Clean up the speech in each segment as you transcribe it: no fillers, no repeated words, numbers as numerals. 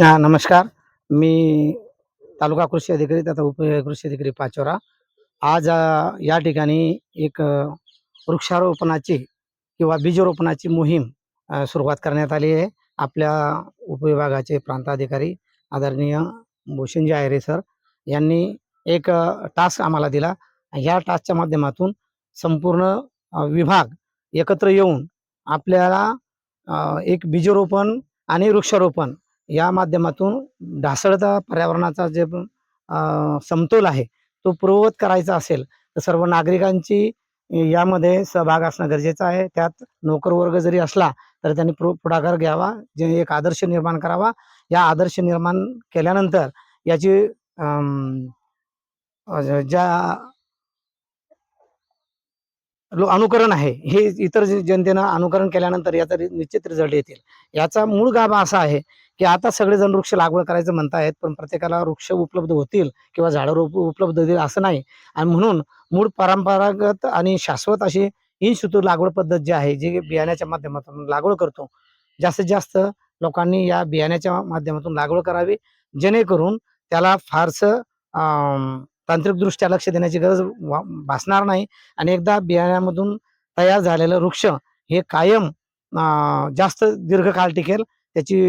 नमस्कार. मी तालुका कृषी अधिकारी तथा उप कृषी अधिकारी पाचोरा. आज या ठिकाणी एक वृक्षारोपणाची किंवा बीजरोपणाची मोहीम सुरुवात करण्यात आली आहे. आपल्या उपविभागाचे प्रांताधिकारी आदरणीय भूषणजी आयरे सर यांनी एक टास्क आम्हाला दिला. ह्या टास्कच्या माध्यमातून संपूर्ण विभाग एकत्र येऊन आपल्याला एक बीजरोपण आणि वृक्षारोपण या माध्यमातून ढासळता पर्यावरणाचा जे समतोल आहे तो पूर्ववत करायचा असेल तर सर्व नागरिकांची यामध्ये सहभाग असणं गरजेचं आहे. त्यात नोकरवर्ग जरी असला तर त्यांनी पुढाकार घ्यावा, जे एक आदर्श निर्माण करावा. या आदर्श निर्माण केल्यानंतर याची ज्या अनुकरण आहे हे इतर जनतेनं अनुकरण केल्यानंतर याचा निश्चित रिझल्ट येतील. याचा मूळ गाभा असा आहे की आता सगळेजण वृक्ष लागवड करायचं म्हणतायत, पण प्रत्येकाला वृक्ष उपलब्ध होतील किंवा झाडं उपलब्ध होतील असं नाही. आणि म्हणून मूळ परंपरागत आणि शाश्वत अशी इन सितू लागवड पद्धत जी आहे, जी बियाण्याच्या माध्यमातून लागवड करतो, जास्तीत जास्त लोकांनी या बियाण्याच्या माध्यमातून लागवड करावी, जेणेकरून त्याला फारसं तांत्रिकदृष्ट्या लक्ष देण्याची गरज भासणार नाही. आणि एकदा बियाण्यामधून तयार झालेलं वृक्ष हे कायम जास्त दीर्घकाळ टिकेल. त्याची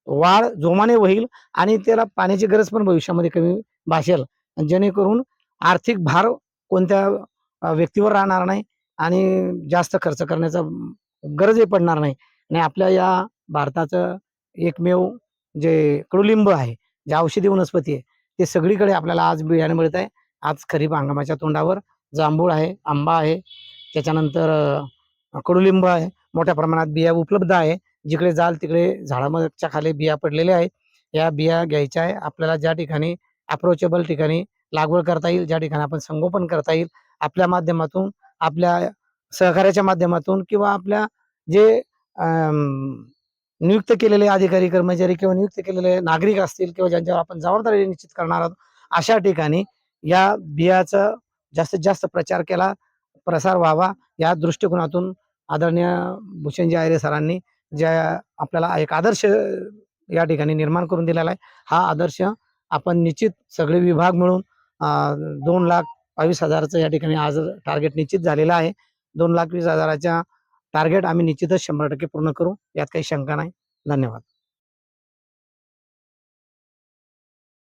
वाढ जोमाने होईल आणि त्याला पाण्याची गरज पण भविष्यामध्ये कमी भासेल. जेणेकरून आर्थिक भार कोणत्या व्यक्तीवर राहणार नाही आणि जास्त खर्च करण्याचा गरजही पडणार नाही. आणि आपल्या या भारताचं एकमेव जे कडुलिंब आहे, जे औषधी वनस्पती आहे, ते सगळीकडे आपल्याला आज बियाणे मिळत आहे. आज खरीप हंगामाच्या तोंडावर जांभूळ आहे, आंबा आहे, त्याच्यानंतर कडुलिंब आहे. मोठ्या प्रमाणात बिया उपलब्ध आहे. जिकडे जाल तिकडे झाडाच्या खाली बिया पडलेल्या आहेत. या बिया घ्यायच्या आहे. आपल्याला ज्या ठिकाणी अप्रोचेबल ठिकाणी लागवड करता येईल, ज्या ठिकाणी आपण संगोपन करता येईल, आपल्या माध्यमातून, आपल्या सहकार्याच्या माध्यमातून किंवा आपल्या जे नियुक्त केलेले अधिकारी, कर्मचारी किंवा नियुक्त केलेले नागरिक असतील किंवा ज्यांच्यावर आपण जबाबदारी निश्चित करणार आहोत, अशा ठिकाणी या बियाचा जास्तीत जास्त प्रचार केला, प्रसार व्हावा, या दृष्टिकोनातून आदरणीय भूषणजी आयरे सरांनी ज्या आपल्याला एक आदर्श या ठिकाणी निर्माण करून दिलेला आहे. हा आदर्श आपण निश्चित सगळे विभाग मिळून 2,22,000चं या ठिकाणी आज टार्गेट निश्चित झालेलं आहे. 2,20,000च्या टार्गेट आम्ही निश्चितच 100% पूर्ण करू, यात काही शंका नाही. धन्यवाद.